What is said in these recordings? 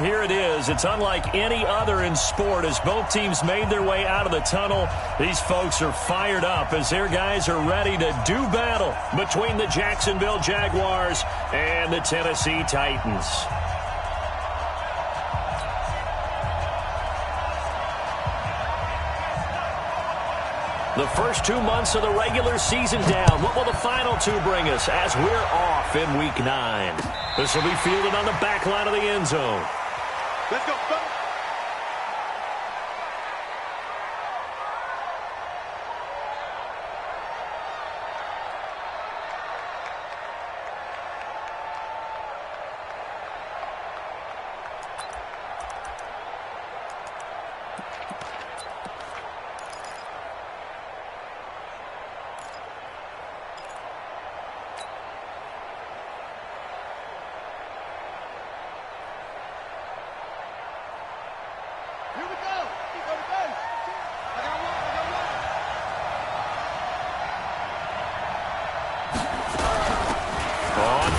Here it is. It's unlike any other in sport as both teams made their way out of the tunnel. These folks are fired up as their guys are ready to do battle between the Jacksonville Jaguars and the Tennessee Titans. The first 2 months of the regular season down. What will the final two bring us as we're off in Week 9? This will be fielded on the back line of the end zone. Let's go, folks.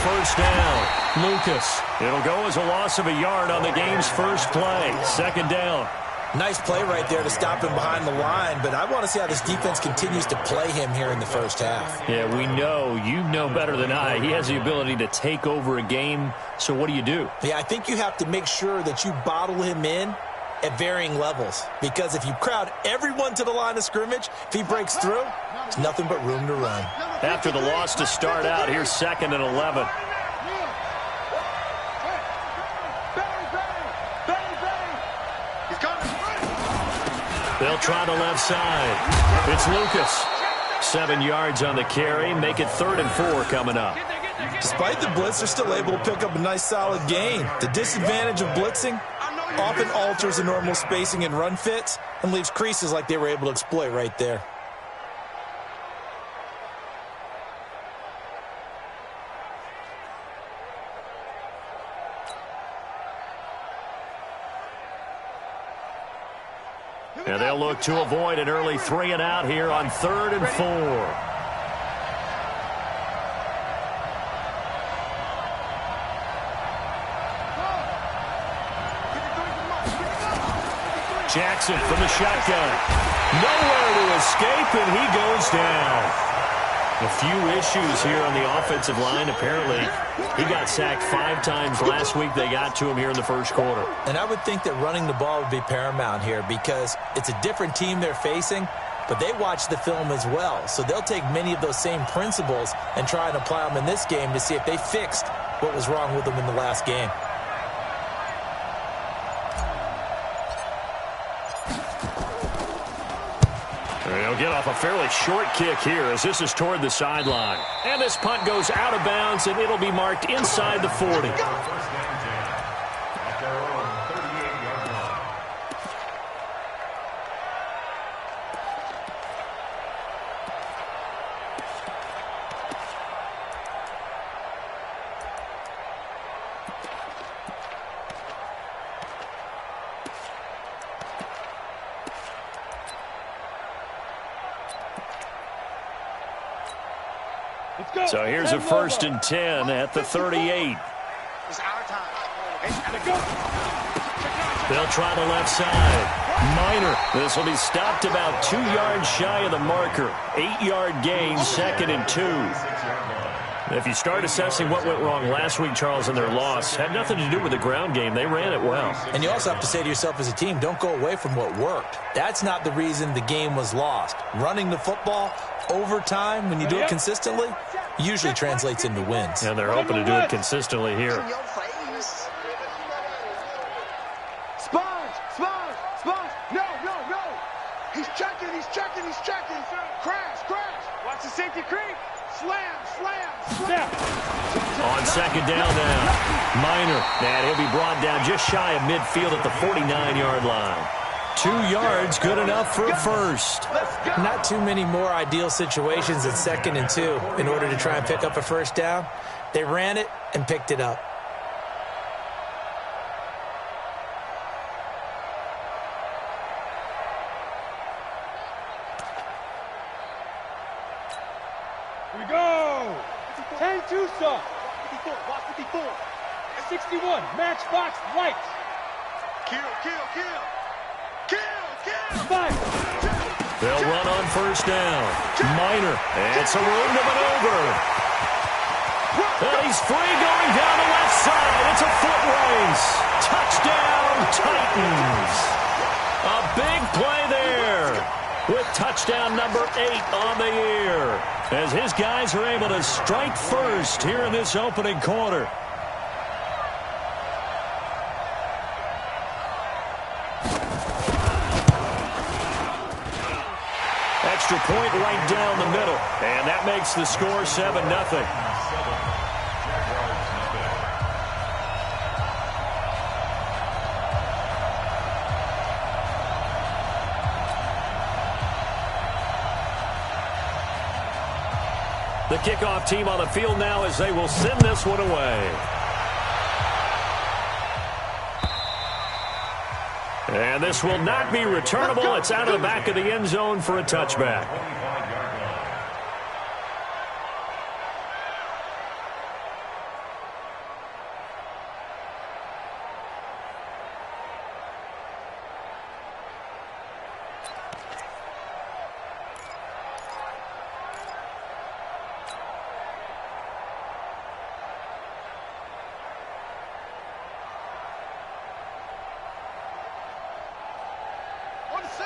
First down, Lucas. It'll go as a loss of a yard on the game's first play. Second down. Nice play right there to stop him behind the line, but I want to see how this defense continues to play him here in the first half. Yeah, we know. You know better than I. He has the ability to take over a game, so what do? Yeah, I think you have to make sure that you bottle him in at varying levels, because if you crowd everyone to the line of scrimmage, if he breaks through, there's nothing but room to run. After the loss to start out, here's 2nd and 11. They'll try the left side. It's Lucas. 7 yards on the carry. Make it 3rd and 4 coming up. Despite the blitz, they're still able to pick up a nice solid gain. The disadvantage of blitzing often alters the normal spacing and run fits and leaves creases like they were able to exploit right there. And they'll look to avoid an early 3 and out here on 3rd and 4. Jackson from the shotgun. Nowhere to escape, and he goes down. A few issues here on the offensive line. Apparently, he got sacked 5 times last week. They got to him here in the first quarter. And I would think that running the ball would be paramount here because it's a different team they're facing, but they watch the film as well. So they'll take many of those same principles and try and apply them in this game to see if they fixed what was wrong with them in the last game. They'll get off a fairly short kick here as this is toward the sideline. And this punt goes out of bounds, and it'll be marked inside the 40. So here's a 1st and 10 at the 38. They'll try the left side. Minor. This will be stopped about 2 yards shy of the marker. 8-yard gain, 2nd and 2. If you start assessing what went wrong last week, Charles, in their loss, had nothing to do with the ground game. They ran it well. And you also have to say to yourself as a team, don't go away from what worked. That's not the reason the game was lost. Running the football over time, when you do it consistently, usually translates into wins. And they're hoping to do it consistently here. Sponge. No. He's checking. Crash. Watch the safety creep. Slam. On 2nd down now. Minor. And he'll be brought down just shy of midfield at the 49-yard line. 2 yards, good enough for a first. Not too many more ideal situations at 2nd and 2 in order to try and pick up a first down. They ran it and picked it up. Here we go. 10 Tucson. 54, 61. Matchbox lights. Kill, kill, kill. Kill, kill. They'll run on first down. Minor. It's a room to maneuver. And he's free going down the left side. It's a foot race. Touchdown, Titans. A big play there with touchdown number 8 on the year as his guys are able to strike first here in this opening quarter. Extra point right down the middle, and that makes the score 7-0. The kickoff team on the field now as they will send this one away. And this will not be returnable. It's out of the back of the end zone for a touchback.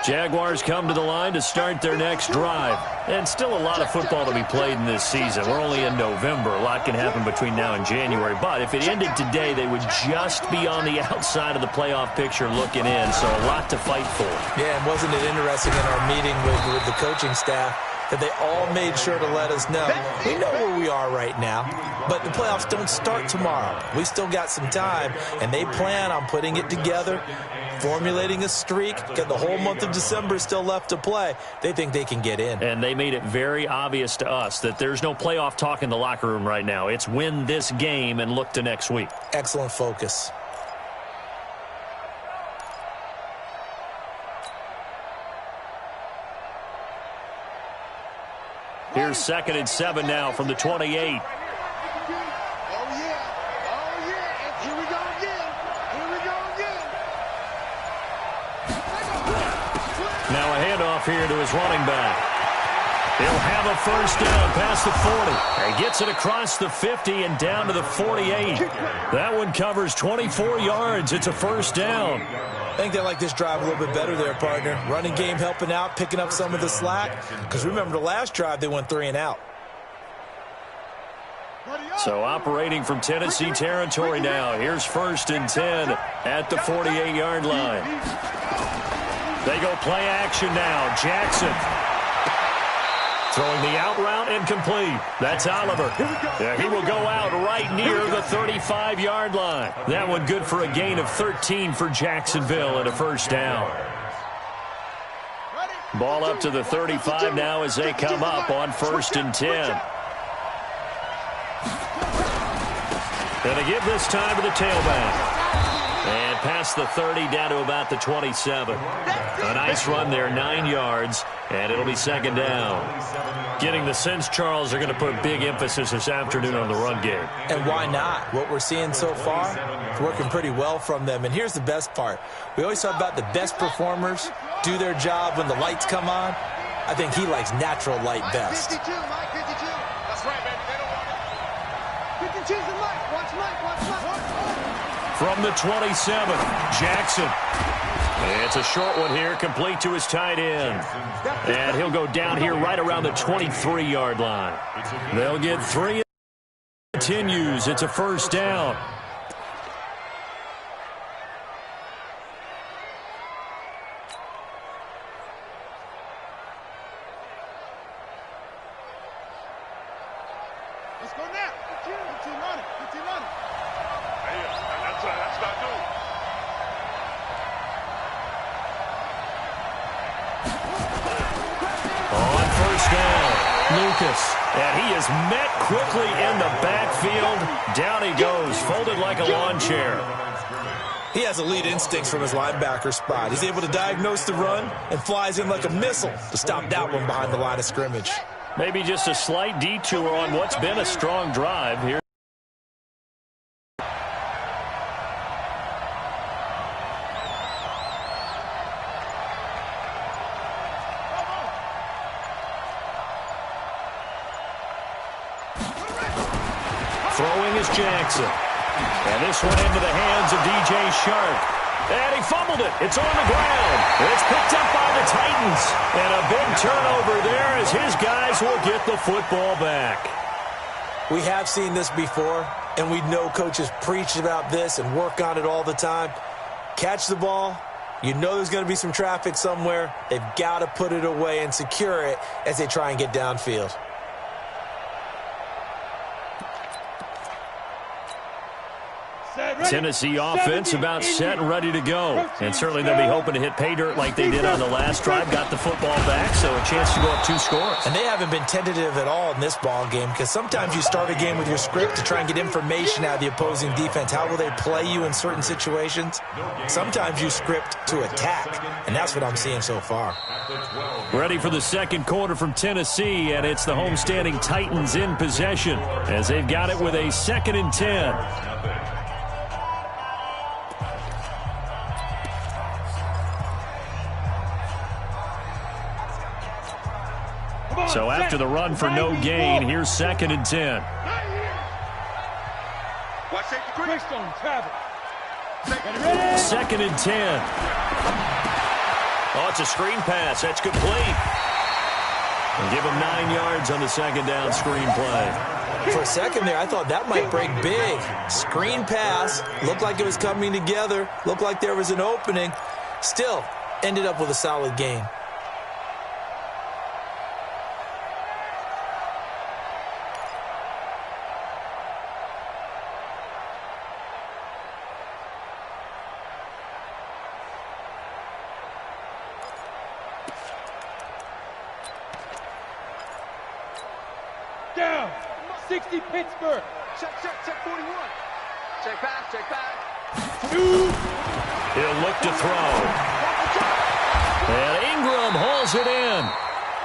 Jaguars come to the line to start their next drive. And still a lot of football to be played in this season. We're only in November. A lot can happen between now and January. But if it ended today, they would just be on the outside of the playoff picture looking in. So a lot to fight for. Yeah, and wasn't it interesting in our meeting with the coaching staff that they all made sure to let us know. We know where we are right now, but the playoffs don't start tomorrow. We still got some time, and they plan on putting it together, formulating a streak, get the whole month of December still left to play. They think they can get in. And they made it very obvious to us that there's no playoff talk in the locker room right now. It's win this game and look to next week. Excellent focus. Here's 2nd and 7 now from the 28. Oh, yeah. Oh, yeah. Here we go again. Here we go again. Now a handoff here to his running back. He'll have a first down past the 40. And gets it across the 50 and down to the 48. That one covers 24 yards. It's a first down. I think they like this drive a little bit better there, partner. Running game helping out, picking up some of the slack. Because remember, the last drive, they went 3 and out. So operating from Tennessee territory now. Here's 1st and 10 at the 48-yard line. They go play action now. Jackson throwing the out route incomplete. That's Oliver. Yeah, he will go out right near the 35-yard line. That one good for a gain of 13 for Jacksonville and a first down. Ball up to the 35 now as they come up on 1st and 10. Going to give this time to the tailback. And past the 30 down to about the 27. A nice run there, 9 yards, and it'll be 2nd down. Getting the sense, Charles, are going to put big emphasis this afternoon on the run game. And why not? What we're seeing so far is working pretty well from them. And here's the best part. We always talk about the best performers do their job when the lights come on. I think he likes natural light best. 52, Mike, 52. That's right, baby. They don't want it. 52's the Mike. Watch Mike. Watch Mike. From the 27, Jackson. It's a short one here, complete to his tight end. And he'll go down here right around the 23-yard line. They'll get 3. Continues. It's a first down. Let's go now. 15 on it. 15 on it. That's not good. On first down, Lucas. And he is met quickly in the backfield. Down he goes, folded like a lawn chair. He has elite instincts from his linebacker spot. He's able to diagnose the run and flies in like a missile to stop that one behind the line of scrimmage. Maybe just a slight detour on what's been a strong drive here. Jackson. And this one into the hands of DJ Shark. And he fumbled it. It's on the ground. It's picked up by the Titans. And a big turnover there as his guys will get the football back. We have seen this before, and we know coaches preach about this and work on it all the time. Catch the ball. You know there's going to be some traffic somewhere. They've got to put it away and secure it as they try and get downfield. Tennessee offense about set and ready to go. And certainly they'll be hoping to hit pay dirt like they did on the last drive. Got the football back, so a chance to go up 2 scores. And they haven't been tentative at all in this ball game because sometimes you start a game with your script to try and get information out of the opposing defense. How will they play you in certain situations? Sometimes you script to attack, and that's what I'm seeing so far. Ready for the second quarter from Tennessee, and it's the homestanding Titans in possession as they've got it with a 2nd and 10. So after the run for no gain, here's 2nd and 10. Second and 10. Oh, it's a screen pass. That's complete. And give him 9 yards on the second down screen play. For a second there, I thought that might break big. Screen pass. Looked like it was coming together. Looked like there was an opening. Still, ended up with a solid gain. Down. 60 Pittsburgh. Check 41. Check back. He'll look to throw. And Ingram hauls it in.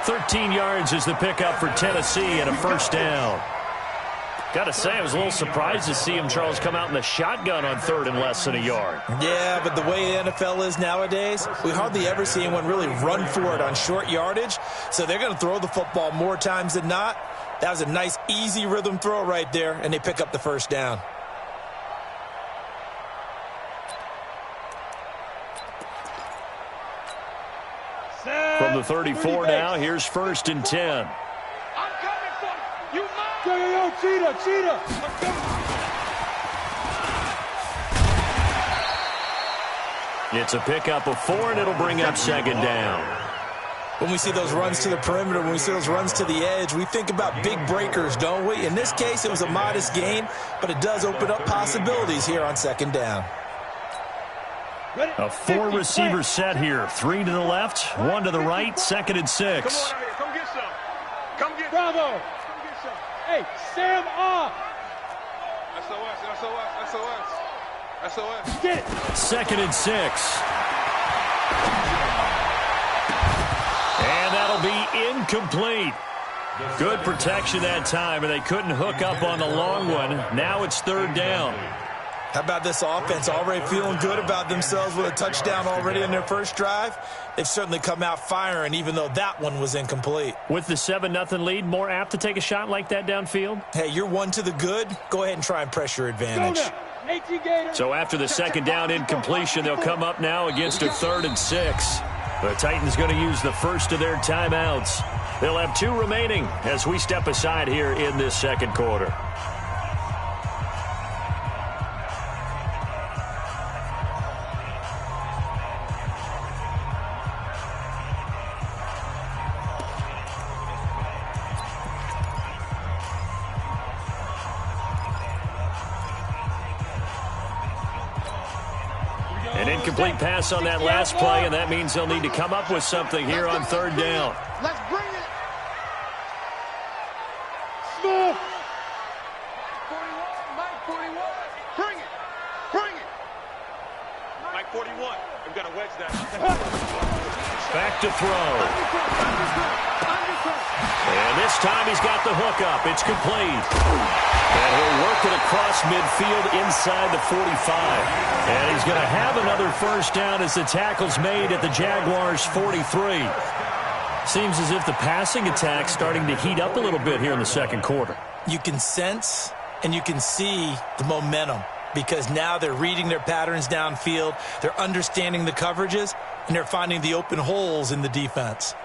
13 yards is the pickup for Tennessee and a first down. Got to say, I was a little surprised to see him, Charles, come out in the shotgun on 3rd and less than a yard. Yeah, but the way the NFL is nowadays, we hardly ever see anyone really run for it on short yardage. So they're going to throw the football more times than not. That was a nice, easy rhythm throw right there, and they pick up the first down. From the 34 now, here's 1st and 10. I'm coming for you. You mine. Yo, cheetah. I'm coming. It's a pickup of 4, and it'll bring up 2nd down. When we see those runs to the perimeter, when we see those runs to the edge, we think about big breakers, don't we? In this case, it was a modest gain, but it does open up possibilities here on 2nd down. A 4-receiver set here. 3 to the left, 1 to the right, 2nd and 6. Come on out here. Come get some. Come get Bravo. Come get some. Hey, Sam off. SOS. Get it. 2nd and 6. And that'll be incomplete. Good protection that time, and they couldn't hook up on the long one. Now it's 3rd down. How about this offense already feeling good about themselves with a touchdown already in their first drive? They've certainly come out firing, even though that one was incomplete. With the 7-0 lead, more apt to take a shot like that downfield? Hey, you're 1 to the good. Go ahead and try and press your advantage. So after the 2nd down incompletion, they'll come up now against a 3rd and 6. The Titans going to use the first of their timeouts. They'll have 2 remaining as we step aside here in this second quarter. An incomplete pass on that last play, and that means they'll need to come up with something here on 3rd down. Let's bring it. Smith. 41. Mike 41. Bring it. Mike 41. We've got to wedge that. Back to throw. And this time he's got the hook up. It's complete. And he'll work it across midfield inside the 45. And he's going to have another first down as the tackle's made at the Jaguars' 43. Seems as if the passing attack's starting to heat up a little bit here in the second quarter. You can sense and you can see the momentum because now they're reading their patterns downfield, they're understanding the coverages, and they're finding the open holes in the defense.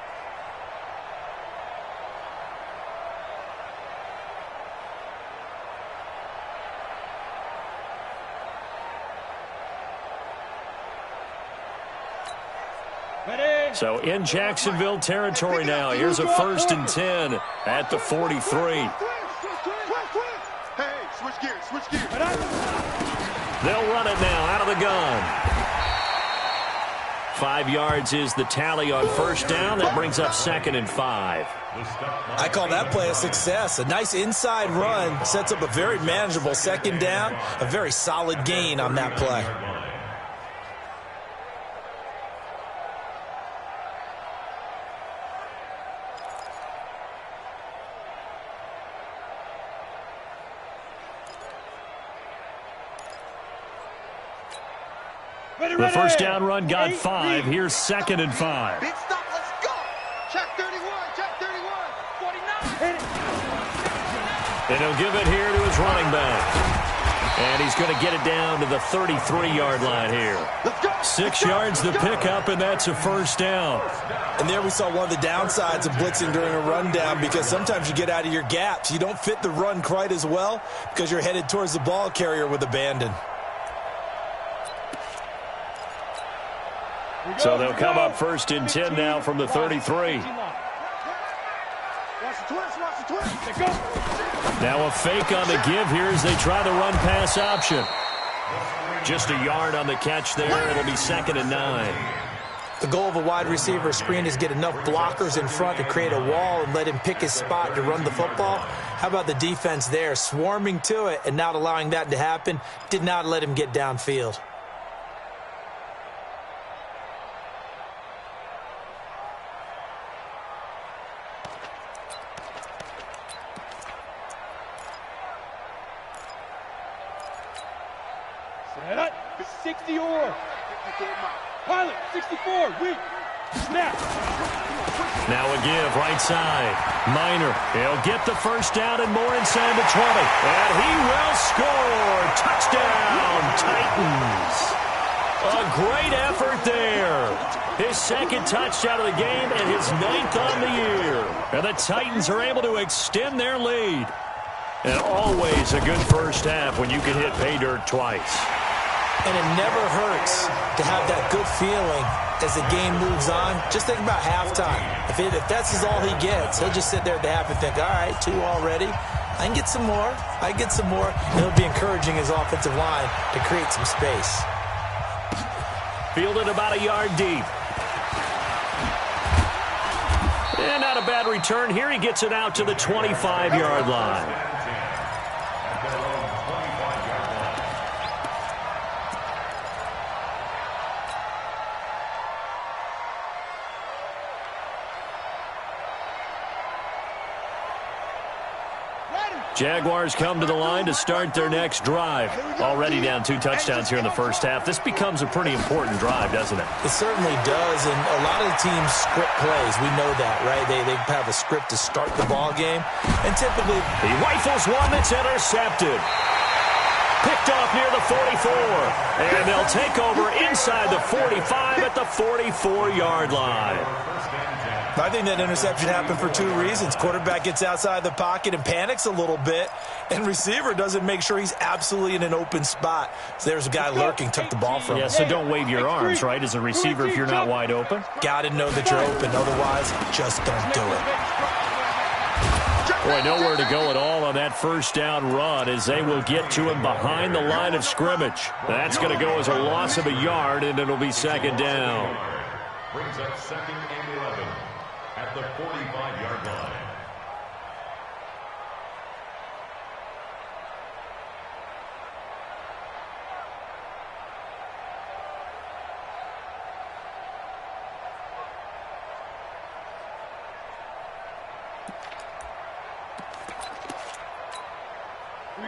So in Jacksonville territory now. Here's a 1st and 10 at the 43. Hey, switch gears, switch gears. They'll run it now out of the gun. 5 yards is the tally on 1st down. That brings up 2nd and 5. I call that play a success. A nice inside run sets up a very manageable 2nd down. A very solid gain on that play. The 1st down run got 5. Here's 2nd and 5. Big stop, let's go. Check 31, check 31. 49. And he'll give it here to his running back. And he's going to get it down to the 33-yard line here. 6 yards the pickup, and that's a 1st down. And there we saw one of the downsides of blitzing during a rundown because sometimes you get out of your gaps. You don't fit the run quite as well because you're headed towards the ball carrier with abandon. So they'll come up 1st and 10 now from the 33. Watch the twist, watch the twist. Now a fake on the give here as they try the run-pass option. Just a yard on the catch there. It'll be 2nd and 9. The goal of a wide receiver screen is get enough blockers in front to create a wall and let him pick his spot to run the football. How about the defense there, swarming to it and not allowing that to happen? Did not let him get downfield. Set up. 60 or. Pilot, 64, weak. Snap. Now a give, right side. Minor, he'll get the 1st down and more inside the 20. And he will score. Touchdown, Titans. A great effort there. His 2nd touchdown of the game and his 9th on the year. And the Titans are able to extend their lead. And always a good 1st half when you can hit pay dirt twice. And it never hurts to have that good feeling as the game moves on. Just think about halftime. If that's all he gets, he'll just sit there at the half and think, all right, 2 already. I can get some more. I get some more. And he'll be encouraging his offensive line to create some space. Fielded about a yard deep. And not a bad return here. He gets it out to the 25-yard line. Jaguars come to the line to start their next drive. Already down 2 touchdowns here in the 1st half. This becomes a pretty important drive, doesn't it? It certainly does, and a lot of the teams script plays. We know that, right? They have a script to start the ball game, and typically he rifles one that's intercepted. Picked off near the 44, and they'll take over inside the 45 at the 44-yard line. I think that interception happened for 2 reasons. Quarterback gets outside the pocket and panics a little bit, and receiver doesn't make sure he's absolutely in an open spot. So there's a guy lurking, took the ball from him. Yeah, so don't wave your arms, right, as a receiver if you're not wide open. Got to know that you're open. Otherwise, just don't do it. Boy, nowhere to go at all on that 1st down run as they will get to him behind the line of scrimmage. That's going to go as a loss of a yard, and it'll be 2nd down. Brings up 2nd and 11 at the 45-yard line.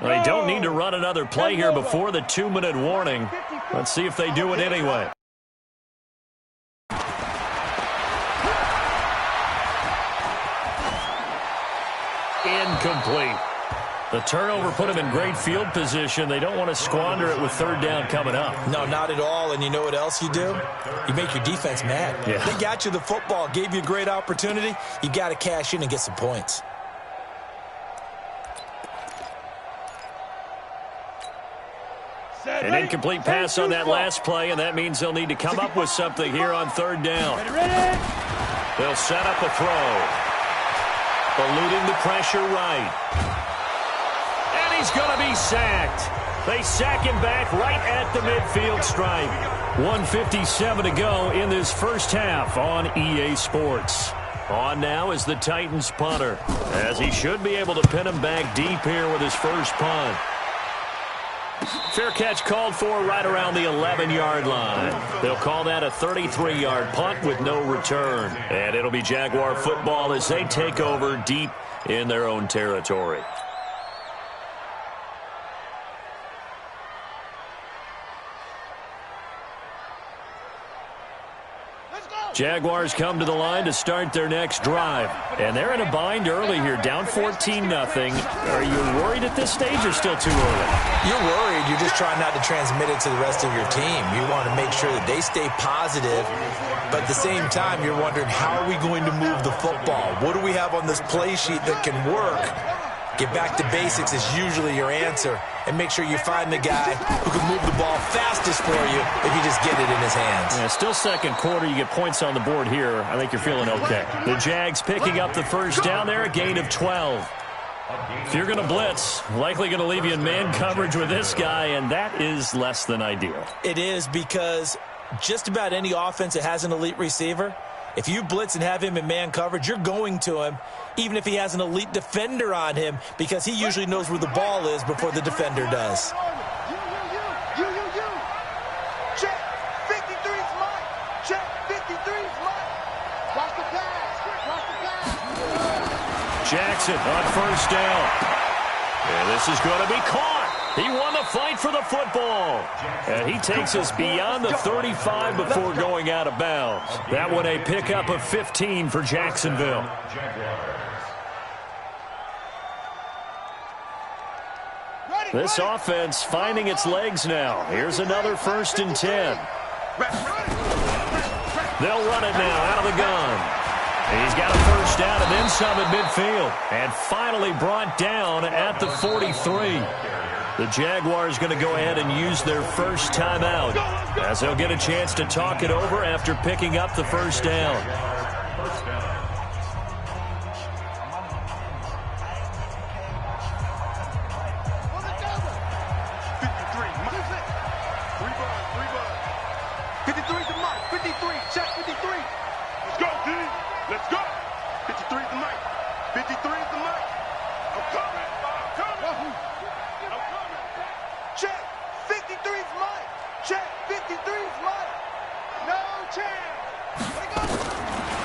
They don't need to run another play here before the 2-minute warning. Let's see if they do it anyway. Incomplete. The turnover put them in great field position. They don't want to squander it with third down coming up. No, not at all. And you know what else you do? You make your defense mad. Yeah. They got you the football, gave you a great opportunity. You got to cash in and get some points. An incomplete pass on that last play, and that means they'll need to come up with something here on third down. They'll set up a throw. Eluding the pressure right. And he's going to be sacked. They sack him back right at the midfield stripe. 1:57 to go in this first half on EA Sports. On now is the Titans punter, as he should be able to pin him back deep here with his first punt. Fair catch called for right around the 11-yard line. They'll call that a 33-yard punt with no return. And it'll be Jaguar football as they take over deep in their own territory. Jaguars come to the line to start their next drive. And they're in a bind early here, down 14-0. Are you worried at this stage or still too early? You're worried. You're just trying not to transmit it to the rest of your team. You want to make sure that they stay positive. But at the same time, you're wondering, how are we going to move the football? What do we have on this play sheet that can work? Get back to basics is usually your answer. And make sure you find the guy who can move the ball fastest for you if you just get it in his hands. Yeah, still second quarter. You get points on the board here. I think you're feeling okay. The Jags picking up the first down there, a gain of 12. If you're going to blitz, likely going to leave you in man coverage with this guy, and that is less than ideal. It is, because just about any offense that has an elite receiver, if you blitz and have him in man coverage, you're going to him, even if he has an elite defender on him, because he usually knows where the ball is before the defender does. You. Check. 53's mine. Check. 53's mine. Watch the pass. Watch the pass. Jackson on first down. And this is going to be caught. He won the fight for the football. And he takes us beyond the 35 before going out of bounds. That one a pickup of 15 for Jacksonville. This offense finding its legs now. Here's another 1st and 10. They'll run it now out of the gun. He's got a first down and then some at midfield. And finally brought down at the 43. The Jaguars going to go ahead and use their first timeout, as they'll get a chance to talk it over after picking up the first down.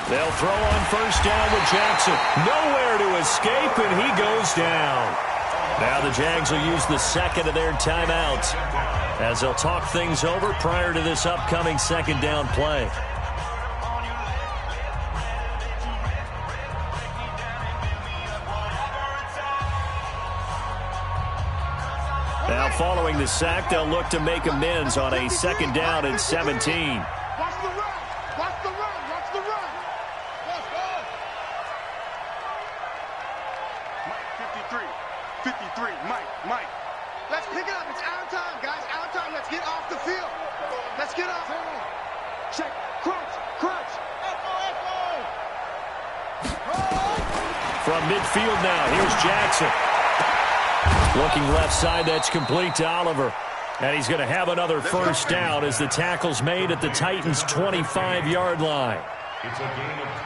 They'll throw on first down with Jackson. Nowhere to escape, and he goes down. Now the Jags will use the second of their timeouts as they'll talk things over prior to this upcoming second down play. Now following the sack, they'll look to make amends on a second down and 17. From midfield now, here's Jackson. Looking left side, that's complete to Oliver. And he's going to have another first down as the tackle's made at the Titans' 25-yard line.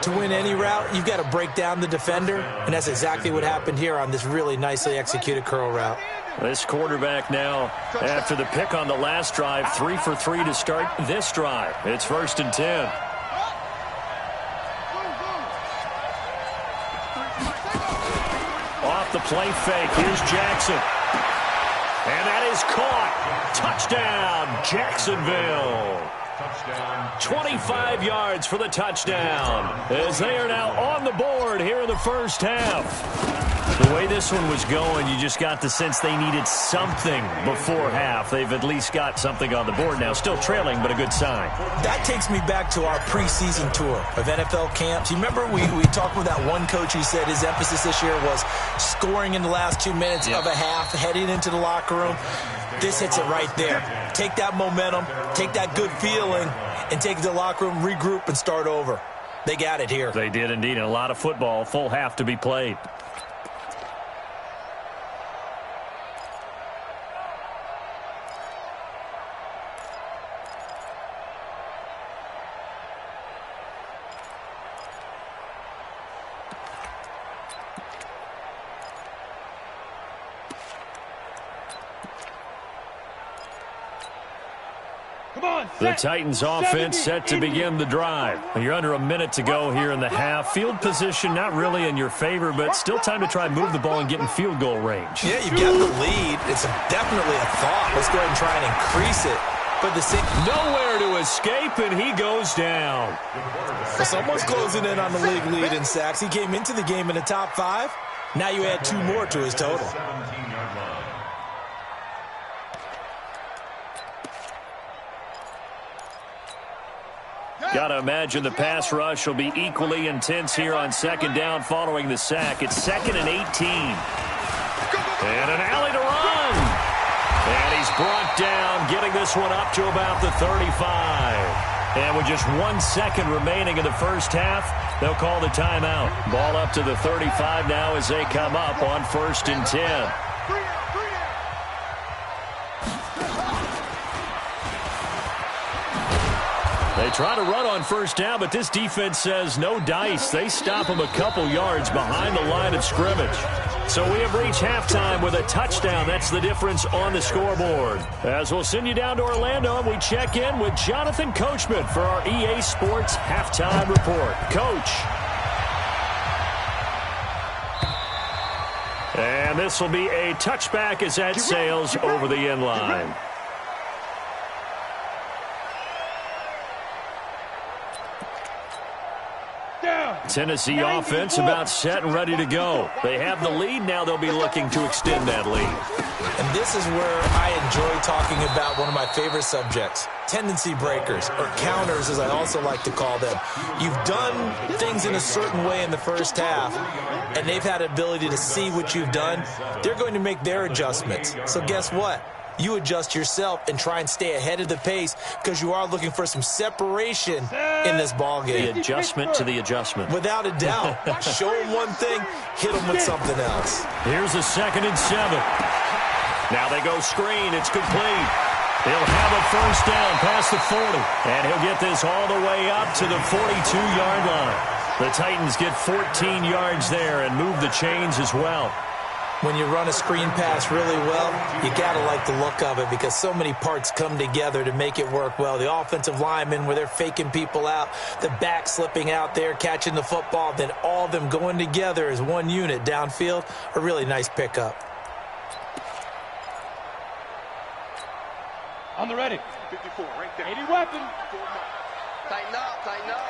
To win any route, you've got to break down the defender, and that's exactly what happened here on this really nicely executed curl route. This quarterback now, after the pick on the last drive, 3 for 3 to start this drive. It's 1st and 10. Off the play fake, here's Jackson. And that is caught. Touchdown, Jacksonville. Touchdown. 25 yards for the touchdown, as they are now on the board here in the first half. The way this one was going, you just got the sense they needed something before half. They've at least got something on the board now. Still trailing, but a good sign. That takes me back to our preseason tour of NFL camps. You remember we talked with that one coach who said his emphasis this year was scoring in the last 2 minutes of a half, heading into the locker room. This hits it right there. Take that momentum, take that good feeling, and take it to the locker room, regroup, and start over. They got it here. They did indeed. And a lot of football, full half to be played. The Titans offense set to begin the drive. You're under a minute to go here in the half. Field position not really in your favor, but still time to try and move the ball and get in field goal range. Yeah, you've got the lead. It's definitely a thought. Let's go ahead and try and increase it. But nowhere to escape, and he goes down. Well, someone's closing in on the league lead in sacks. He came into the game in the top 5. Now you add 2 more to his total. Got to imagine the pass rush will be equally intense here on second down following the sack. It's 2nd and 18. And an alley to run. And he's brought down, getting this one up to about the 35. And with just 1 second remaining in the first half, they'll call the timeout. Ball up to the 35 now as they come up on 1st and 10. They try to run on first down, but this defense says no dice. They stop them a couple yards behind the line of scrimmage. So we have reached halftime with a touchdown. That's the difference on the scoreboard. As we'll send you down to Orlando, and we check in with Jonathan Coachman for our EA Sports Halftime Report. Coach. And this will be a touchback as that sails over the end line. Tennessee offense about set and ready to go. They have the lead. Now they'll be looking to extend that lead. And this is where I enjoy talking about one of my favorite subjects, tendency breakers, or counters as I also like to call them. You've done things in a certain way in the first half, and they've had the ability to see what you've done. They're going to make their adjustments. So guess what? You adjust yourself and try and stay ahead of the pace because you are looking for some separation in this ball game. The adjustment to the adjustment. Without a doubt. Show them one thing, hit them with something else. Here's a 2nd and 7. Now they go screen. It's complete. He'll have a first down past the 40. And he'll get this all the way up to the 42-yard line. The Titans get 14 yards there and move the chains as well. When you run a screen pass really well, you got to like the look of it because so many parts come together to make it work well. The offensive linemen, where they're faking people out, the back slipping out there, catching the football, then all of them going together as one unit downfield, a really nice pickup. On the ready. 54, right there. 80 weapon. Tighten up, tighten up.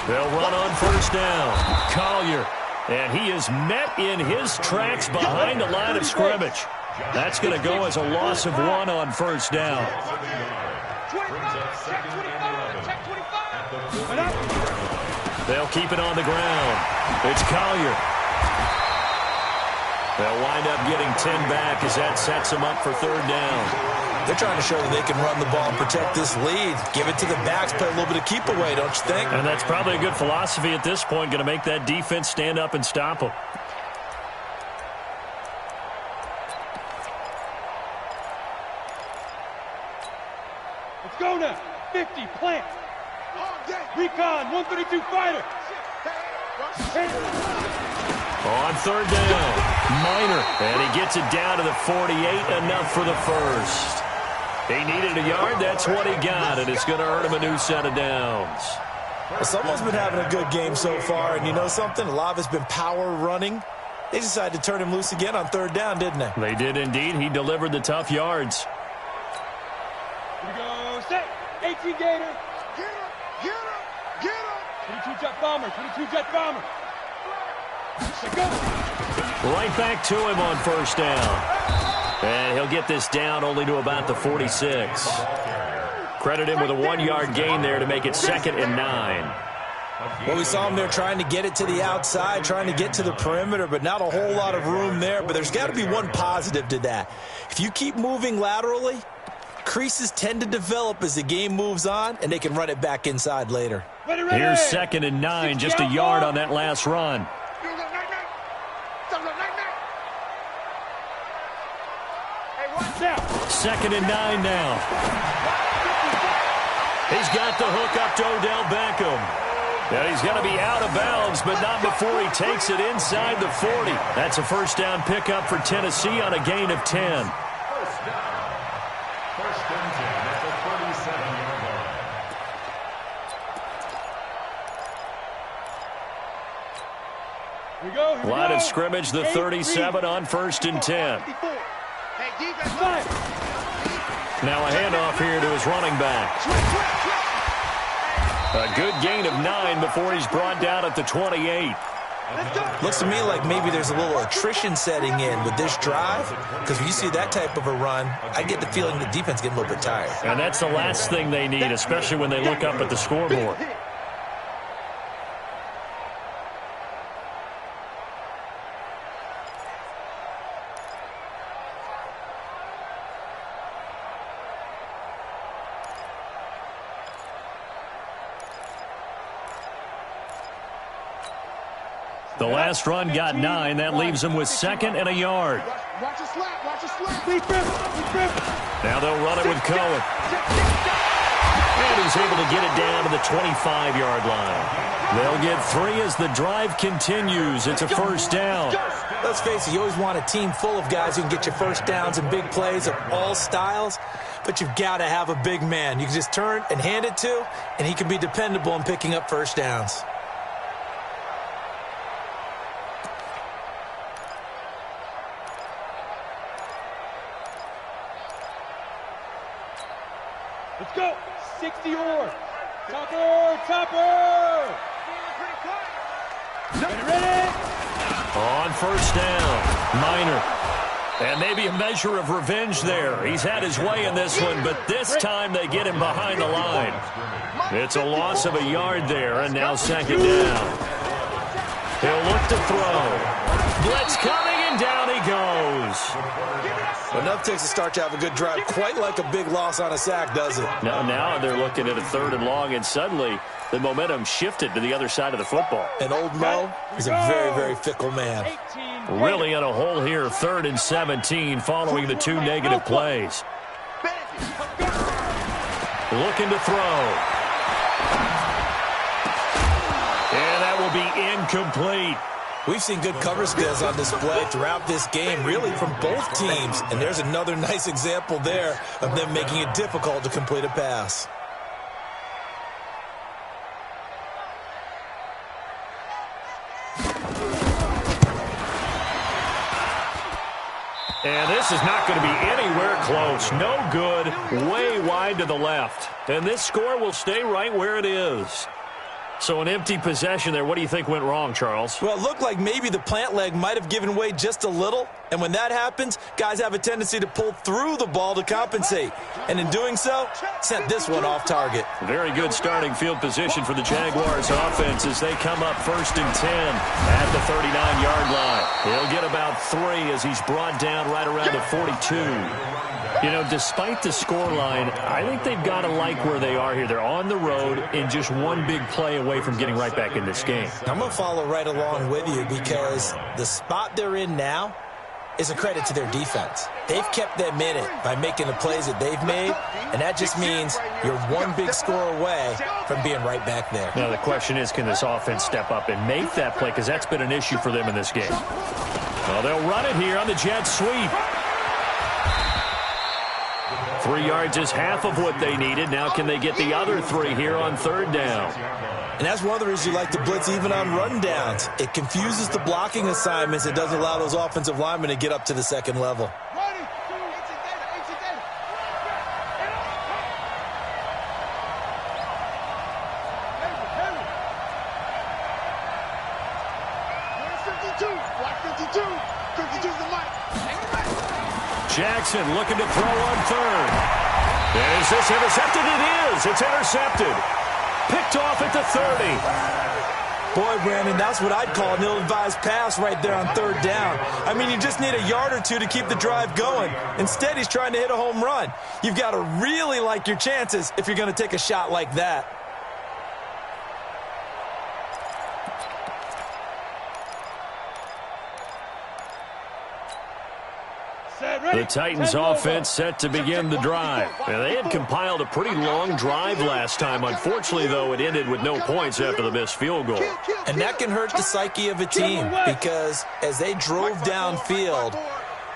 They'll run on first down. Collier. And he is met in his tracks behind the line of scrimmage. That's going to go as a loss of 1 on first down. They'll keep it on the ground. It's Collier. They'll wind up getting 10 back as that sets them up for 3rd down. They're trying to show that they can run the ball and protect this lead. Give it to the backs, play a little bit of keep away, don't you think? And that's probably a good philosophy at this point, going to make that defense stand up and stop them. Let's go now. 50, plant. Recon, 132 fighter. On 3rd down, Minor, and he gets it down to the 48, enough for the first. He needed a yard, that's what he got, and it's going to earn him a new set of downs. Well, someone's been having a good game so far, and you know something? A lot of it's been power running. They decided to turn him loose again on 3rd down, didn't they? They did indeed. He delivered the tough yards. Here we go, Set. 18 Gator. Get him, get him, get him. 22 Jet Bomber, 22 Jet Bomber. Let go. Right back to him on first down. And he'll get this down only to about the 46. Credit him with a 1-yard gain there to make it 2nd and 9. Well, we saw him there trying to get it to the outside, trying to get to the perimeter, but not a whole lot of room there. But there's got to be one positive to that. If you keep moving laterally, creases tend to develop as the game moves on, and they can run it back inside later. Here's 2nd and 9, just a yard on that last run. Second and 9 now. He's got the hook up to Odell Beckham. Now he's going to be out of bounds, but not before he takes it inside the 40. That's a first down pickup for Tennessee on a gain of 10. First down. First and 10 at the 37-yard line. Here we go. Here we Line go. of scrimmage, the 37 on 1st and 10. Hey, defense. Now a handoff here to his running back. A good gain of 9 before he's brought down at the 28. Looks to me like maybe there's a little attrition setting in with this drive, because when you see that type of a run, I get the feeling the defense getting a little bit tired. And that's the last thing they need, especially when they look up at the scoreboard. The last run got 9. That leaves him with 2nd and a yard. Watch your slap, watch your slap. Now they'll run it with Cohen. And he's able to get it down to the 25-yard line. They'll get 3 as the drive continues. It's a first down. Let's face it, you always want a team full of guys who can get you first downs and big plays of all styles, but you've got to have a big man you can just turn and hand it to, and he can be dependable in picking up first downs. Let's go. 60 or. Topper. Ready. On first down, Minor. And maybe a measure of revenge there. He's had his way in this one, but this time they get him behind the line. It's a loss of a yard there, and now 2nd down. He'll look to throw. Blitz coming, and down he goes. Enough takes to start to have a good drive, quite like a big loss on a sack, does it? Now they're looking at a 3rd and long, and suddenly the momentum shifted to the other side of the football. And old Mo is a very, very fickle man. Really in a hole here, 3rd and 17 following the 2 negative plays. Looking to throw. And that will be incomplete. We've seen good cover skills on display throughout this game, really from both teams. And there's another nice example there of them making it difficult to complete a pass. And this is not going to be anywhere close. No good, way wide to the left. And this score will stay right where it is. So an empty possession there. What do you think went wrong, Charles? Well, it looked like maybe the plant leg might have given way just a little. And when that happens, guys have a tendency to pull through the ball to compensate. And in doing so, sent this one off target. Very good starting field position for the Jaguars offense as they come up 1st and 10 at the 39-yard line. He'll get about 3 as he's brought down right around the 42. You know, despite the scoreline, I think they've got to like where they are here. They're on the road and just one big play away from getting right back in this game. I'm going to follow right along with you because the spot they're in now is a credit to their defense. They've kept them in it by making the plays that they've made, and that just means you're one big score away from being right back there. Now, the question is, can this offense step up and make that play? Because that's been an issue for them in this game. Well, they'll run it here on the jet sweep. 3 yards is half of what they needed. Now can they get the other 3 here on 3rd down? And that's one of the reasons you like to blitz even on rundowns. It confuses the blocking assignments. It doesn't allow those offensive linemen to get up to the 2nd level. 52's the mic. Jackson looking to throw on third. Is this intercepted? It is. It's intercepted. Picked off at the 30. Boy, Brandon, that's what I'd call an ill-advised pass right there on third down. I mean, you just need a yard or two to keep the drive going. Instead, he's trying to hit a home run. You've got to really like your chances if you're going to take a shot like that. The Titans offense set to begin the drive. Now, they had compiled a pretty long drive last time. Unfortunately, though, it ended with no points after the missed field goal. And that can hurt the psyche of a team because as they drove downfield,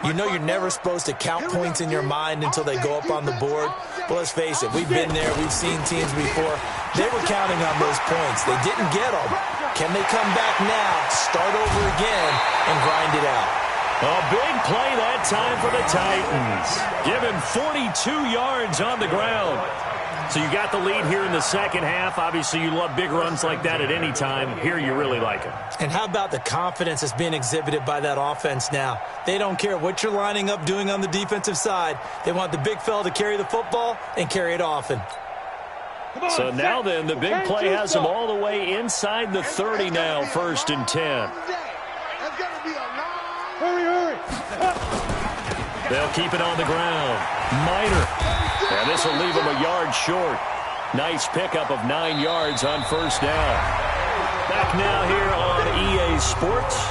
you know you're never supposed to count points in your mind until they go up on the board. But let's face it, we've been there. We've seen teams before. They were counting on those points. They didn't get them. Can they come back now, start over again, and grind it out? A big play that time for the Titans. Given 42 yards on the ground. So you got the lead here in the second half. Obviously, you love big runs like that at any time. Here, you really like it. And how about the confidence that's being exhibited by that offense now? They don't care what you're lining up doing on the defensive side. They want the big fella to carry the football and carry it often. So now then, the big play has them all the way inside the 30 now, 1st and 10. That's going to be a long... Hurry. They'll keep it on the ground. Minor. And this will leave them a yard short. Nice pickup of 9 yards on 1st down. Back now here on EA Sports.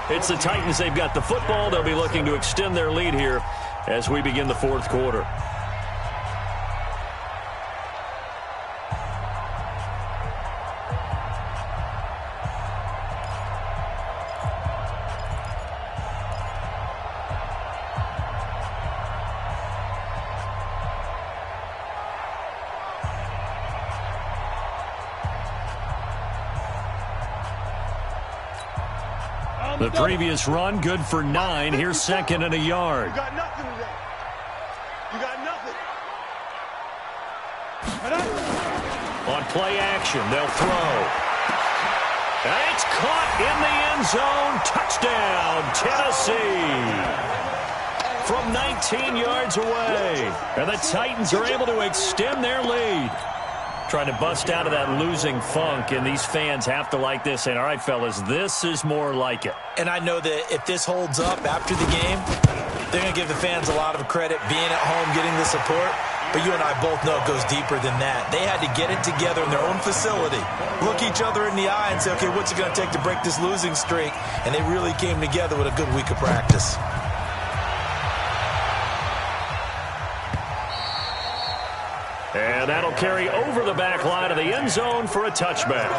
It's the Titans. They've got the football. They'll be looking to extend their lead here as we begin the 4th quarter. The previous run, good for 9. Here's 2nd and a yard. You got nothing today. You got nothing. On play action, they'll throw. And it's caught in the end zone. Touchdown, Tennessee. From 19 yards away. And the Titans are able to extend their lead. Trying to bust out of that losing funk, and these fans have to like this. And all right, fellas, this is more like it. And I know that if this holds up after the game, they're going to give the fans a lot of credit being at home, getting the support. But you and I both know it goes deeper than that. They had to get it together in their own facility, look each other in the eye and say, okay, what's it going to take to break this losing streak? And they really came together with a good week of practice. And that'll carry over the back line of the end zone for a touchback.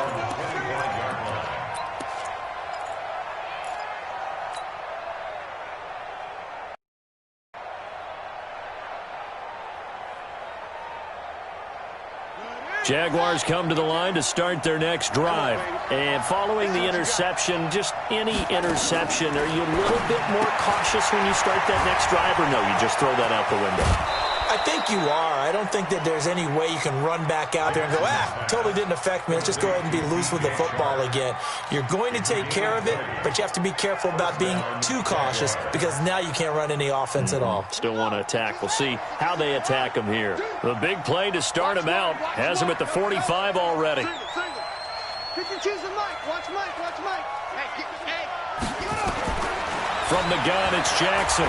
Jaguars come to the line to start their next drive. And following the interception, just any interception, are you a little bit more cautious when you start that next drive, or no, you just throw that out the window? I think you are. I don't think that there's any way you can run back out there and go, totally didn't affect me. Let's just go ahead and be loose with the football again. You're going to take care of it, but you have to be careful about being too cautious because now you can't run any offense at all. Still want to attack. We'll see how they attack them here. The big play to start them out has them at the 45 already. Pick and choose the mic. Watch Mike. Hey. From the gun, it's Jackson.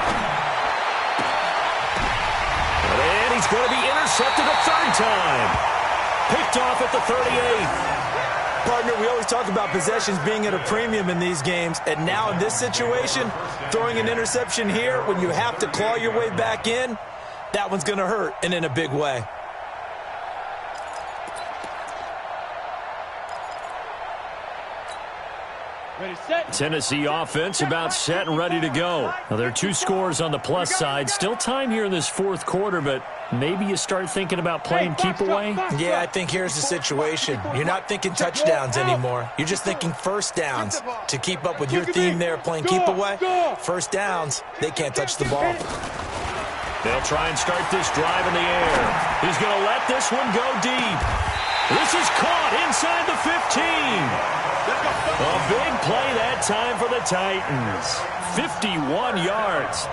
And he's going to be intercepted a 3rd time. Picked off at the 38. Partner, we always talk about possessions being at a premium in these games. And now in this situation, throwing an interception here when you have to claw your way back in, that one's going to hurt, and in a big way. Tennessee offense about set and ready to go. Now, there are 2 scores on the plus side. Still time here in this 4th quarter, but maybe you start thinking about playing keep away? Yeah, I think here's the situation. You're not thinking touchdowns anymore. You're just thinking 1st downs. To keep up with your theme there, playing keep away, 1st downs, they can't touch the ball. They'll try and start this drive in the air. He's going to let this one go deep. This is caught inside the 15. A big play that time for the Titans. 51 yards.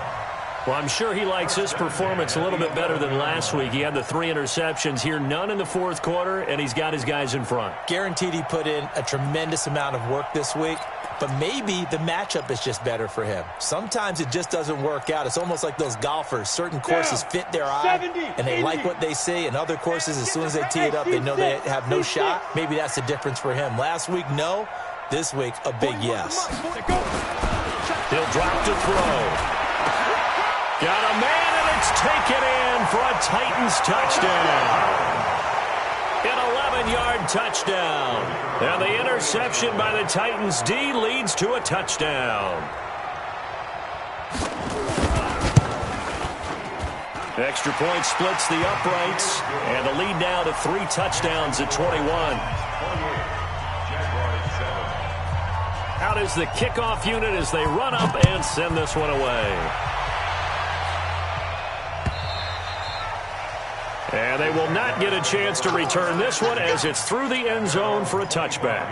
Well, I'm sure he likes his performance a little bit better than last week. He had the 3 interceptions here, none in the fourth quarter, and he's got his guys in front. Guaranteed he put in a tremendous amount of work this week, but maybe the matchup is just better for him. Sometimes it just doesn't work out. It's almost like those golfers. Certain courses fit their eye, and they like what they see, and other courses, as soon as they tee it up, they know they have no shot. Maybe that's the difference for him. Last week, no. This week, a big yes. He'll drop to throw. Got a man, and it's taken in for a Titans touchdown. An 11-yard touchdown. And the interception by the Titans D leads to a touchdown. Extra point splits the uprights, and the lead now to 3 touchdowns at 21. Out is the kickoff unit as they run up and send this one away. And they will not get a chance to return this one as it's through the end zone for a touchback.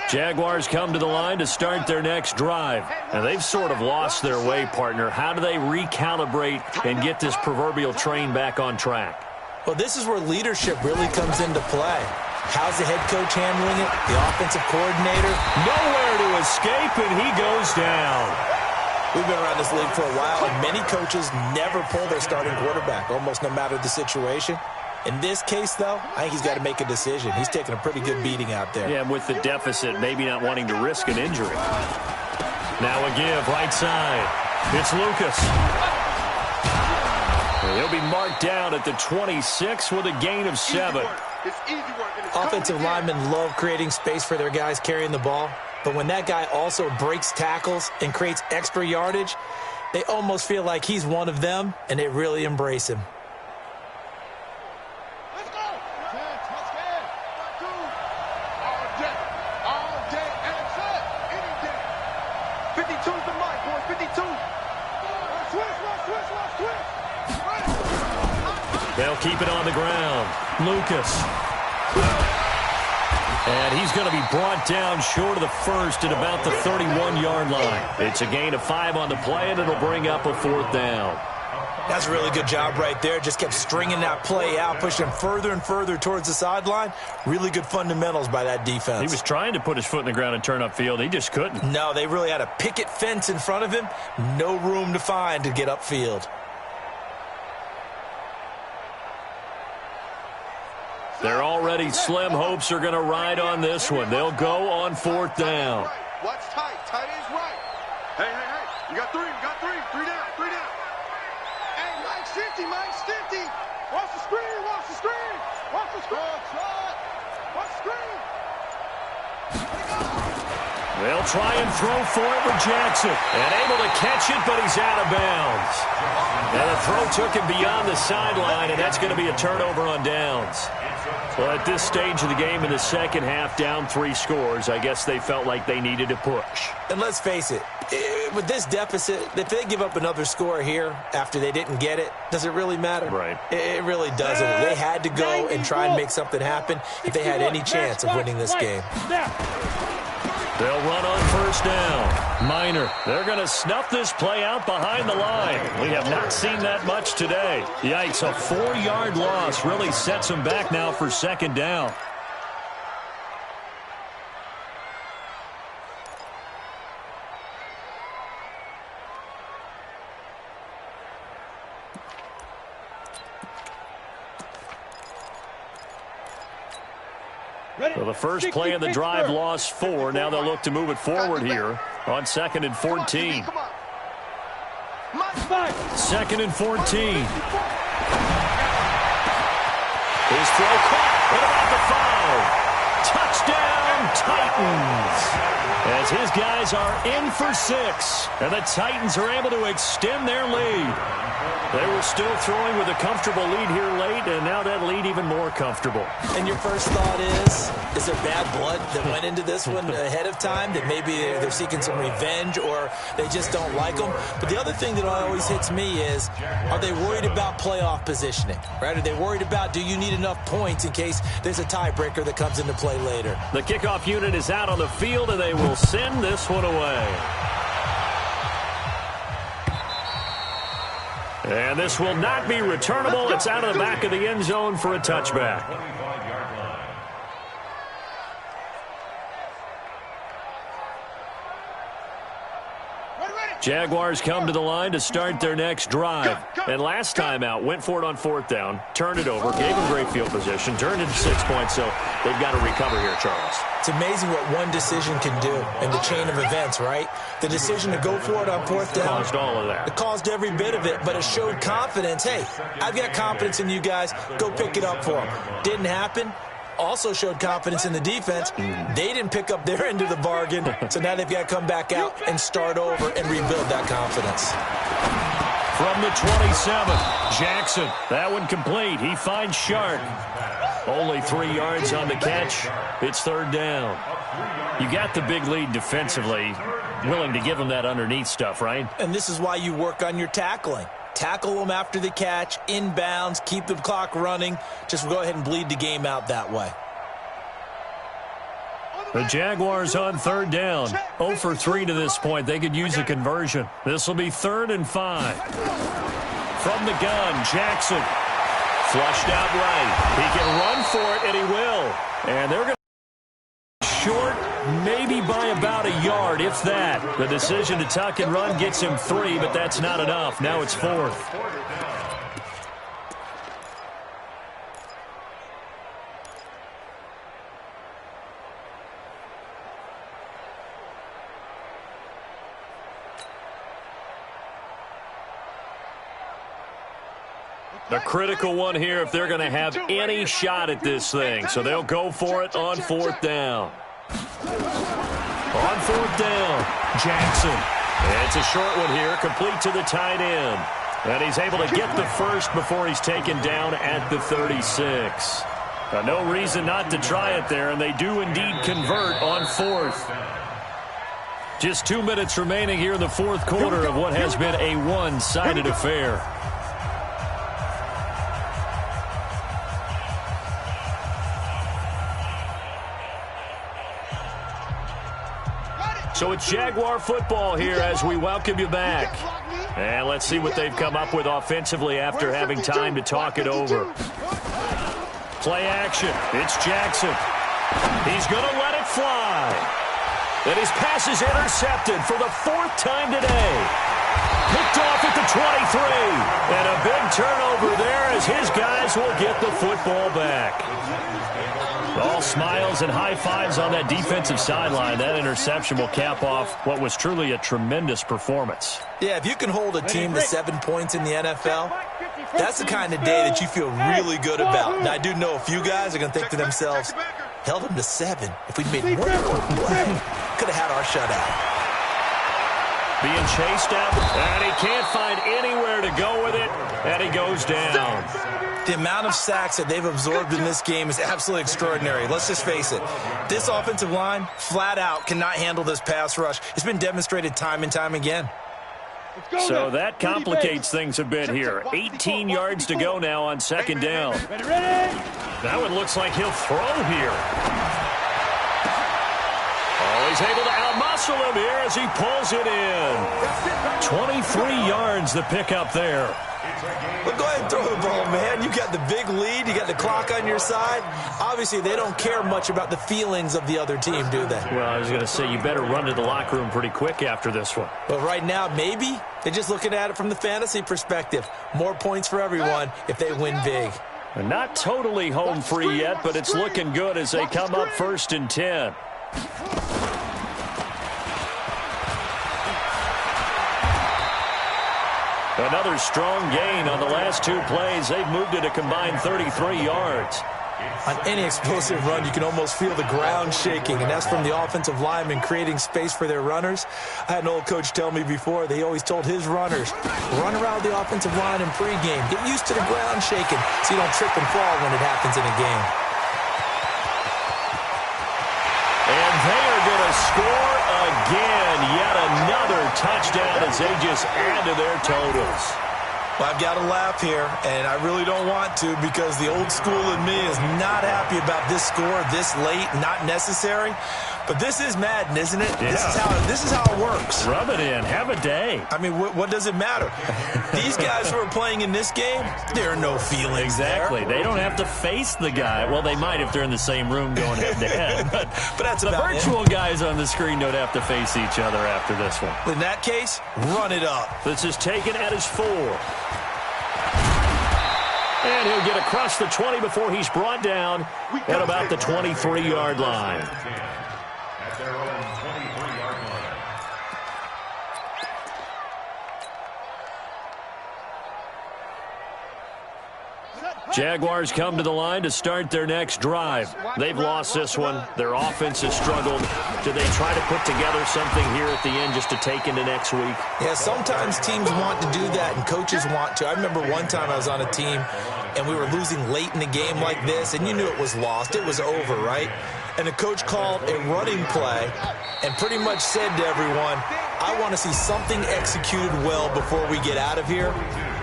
Jaguars come to the line to start their next drive. And they've sort of lost their way, partner. How do they recalibrate and get this proverbial train back on track? Well, this is where leadership really comes into play. How's the head coach handling it? The offensive coordinator? Nowhere to escape, and he goes down. We've been around this league for a while, and many coaches never pull their starting quarterback, almost no matter the situation. In this case, though, I think he's got to make a decision. He's taking a pretty good beating out there. Yeah, and with the deficit, maybe not wanting to risk an injury. Now a give, right side. It's Lucas. He'll be marked down at the 26 with a gain of 7. Offensive linemen love creating space for their guys carrying the ball, but when that guy also breaks tackles and creates extra yardage, they almost feel like he's one of them, and they really embrace him. Let's go. Let's get. 52's the mark, boy. 52. They'll keep it on the ground. Lucas. And he's going to be brought down short of the first at about the 31-yard line. It's a gain of 5 on the play, and it'll bring up a 4th down. That's a really good job right there. Just kept stringing that play out, pushing him further and further towards the sideline. Really good fundamentals by that defense. He was trying to put his foot in the ground and turn upfield. He just couldn't. No, they really had a picket fence in front of him. No room to find to get upfield. Their already slim hopes are going to ride on this one. They'll go on 4th down. Watch tight. Tight is right. Hey. You got 3. You got 3. 3 down. 3 down. Hey, Mike's 50. Mike's 50. Watch the screen. Watch the screen. Watch the screen. Watch the screen. They'll try and throw for it with Jackson. And able to catch it, but he's out of bounds. And the throw took him beyond the sideline, and that's going to be a turnover on downs. Well, at this stage of the game in the second half, down 3 scores, I guess they felt like they needed to push. And let's face it, with this deficit, if they give up another score here after they didn't get it, does it really matter? Right. It really doesn't. They had to go and try and make something happen if they had any chance of winning this game. They'll run on 1st down. Minor. They're going to snuff this play out behind the line. We have not seen that much today. Yikes, a 4-yard loss really sets them back now for 2nd down. So the first play of the drive lost 4. Now they'll look to move it forward here on 2nd and 14. 2nd and 14. His throw caught at about the 5. Touchdown, Titans, as his guys are in for 6, and the Titans are able to extend their lead. They were still throwing with a comfortable lead here late, and now that lead even more comfortable. And your first thought is there bad blood that went into this one ahead of time, that maybe they're seeking some revenge or they just don't like them? But the other thing that always hits me is, are they worried about playoff positioning, right? Are they worried about, do you need enough points in case there's a tiebreaker that comes into play later? The kickoff unit is out on the field, and they will send this one away. And this will not be returnable. It's out of the back of the end zone for a touchback. Jaguars come to the line to start their next drive. And last time out, went for it on 4th down, turned it over, gave them great field position, turned it to 6 points, so they've got to recover here, Charles. It's amazing what one decision can do in the chain of events, right? The decision to go for it on 4th down. Caused all of that. It caused every bit of it, but it showed confidence. Hey, I've got confidence in you guys. Go pick it up for them. Didn't happen. Also showed confidence in the defense. They didn't pick up their end of the bargain, so now they've got to come back out and start over and rebuild that confidence. From the 27, Jackson. That one complete. He finds Shark. Only 3 yards on the catch. It's 3rd down. You got the big lead defensively. Willing to give them that underneath stuff, right? And this is why you work on your tackling. Tackle them after the catch, inbounds, keep the clock running. Just go ahead and bleed the game out that way. The Jaguars on 3rd down. 0 for 3 to this point. They could use a conversion. This will be 3rd and 5. From the gun, Jackson. Flushed out right. He can run for it, and he will. And they're going to short, maybe by about a yard, if that. The decision to tuck and run gets him 3, but that's not enough. Now it's 4th. A critical one here if they're going to have any shot at this thing. So they'll go for it on 4th down. On 4th down, Jackson. It's a short one here, complete to the tight end. And he's able to get the first before he's taken down at the 36. No reason not to try it there, and they do indeed convert on 4th. Just 2 minutes remaining here in the 4th quarter of what has been a one-sided affair. So it's Jaguar football here as we welcome you back. And let's see what they've come up with offensively after having time to talk it over. Play action. It's Jackson. He's going to let it fly. And his pass is intercepted for the 4th time today. Picked off at the 23. And a big turnover there as his guys will get the football back. All smiles and high fives on that defensive sideline. That interception will cap off what was truly a tremendous performance. Yeah, if you can hold a team to 7 points in the NFL, that's the kind of day that you feel really good about. Now, I do know a few guys are going to think to themselves, held them to 7. If we'd made more play, could have had our shutout. Being chased up, and he can't find anywhere to go with it, and he goes down. The amount of sacks that they've absorbed in this game is absolutely extraordinary. Let's just face it. This offensive line, flat out, cannot handle this pass rush. It's been demonstrated time and time again. So that complicates things a bit here. 18 yards to go now on 2nd down. That one looks like he'll throw here. Oh, he's able to outmuscle him here as he pulls it in. 23 yards the pickup there. Well, go ahead and throw the ball, man. You got the big lead. You got the clock on your side. Obviously, they don't care much about the feelings of the other team, do they? Well, I was going to say, you better run to the locker room pretty quick after this one. But right now, maybe they're just looking at it from the fantasy perspective. More points for everyone if they win big. And not totally home free yet, but it's looking good as they come up 1st and 10. Another strong gain on the last 2 plays. They've moved it a combined 33 yards. On any explosive run, you can almost feel the ground shaking, and that's from the offensive linemen creating space for their runners. I had an old coach tell me before, they always told his runners, run around the offensive line in pregame. Get used to the ground shaking so you don't trip and fall when it happens in a game. And they are going to score again. Yet another touchdown as they just add to their totals. Well, I've got to laugh here, and I really don't want to because the old school in me is not happy about this score this late, not necessary. But this is Madden, isn't it? Yeah. This is how it works. Rub it in. Have a day. I mean, what does it matter? These guys who are playing in this game, there are no feelings. Exactly. There. They don't have to face the guy. Well, they might if they're in the same room going head-to-head. But that's the about virtual guys on the screen don't have to face each other after this one. In that case, run it up. This is taken at his 4. And he'll get across the 20 before he's brought down at about the 23-yard line. At their own 23-yard line. Jaguars come to the line to start their next drive. They've lost this one. Their offense has struggled. Do they try to put together something here at the end just to take into next week? Yeah, sometimes teams want to do that and coaches want to. I remember one time I was on a team and we were losing late in a game like this, and you knew it was lost. It was over, right? And the coach called a running play and pretty much said to everyone, I want to see something executed well before we get out of here.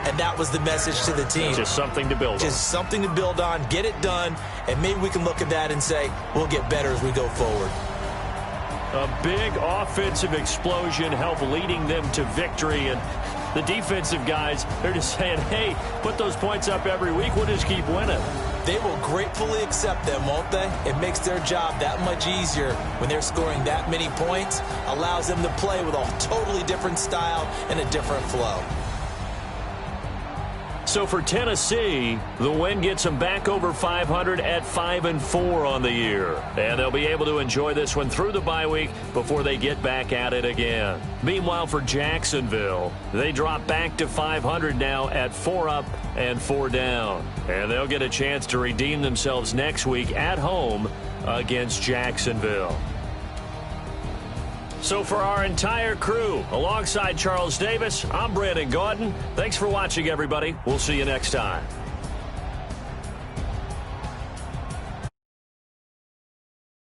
And that was the message to the team. Just something to build on. Just something to build on, get it done, and maybe we can look at that and say, we'll get better as we go forward. A big offensive explosion helped leading them to victory, and the defensive guys, they're just saying, hey, put those points up every week, we'll just keep winning. They will gratefully accept them, won't they? It makes their job that much easier when they're scoring that many points, allows them to play with a totally different style and a different flow. So for Tennessee, the win gets them back over 500 at 5-4 on the year. And they'll be able to enjoy this one through the bye week before they get back at it again. Meanwhile, for Jacksonville, they drop back to 500 now at 4 up and 4 down. And they'll get a chance to redeem themselves next week at home against Jacksonville. So for our entire crew, alongside Charles Davis, I'm Brandon Gaudin. Thanks for watching, everybody. We'll see you next time.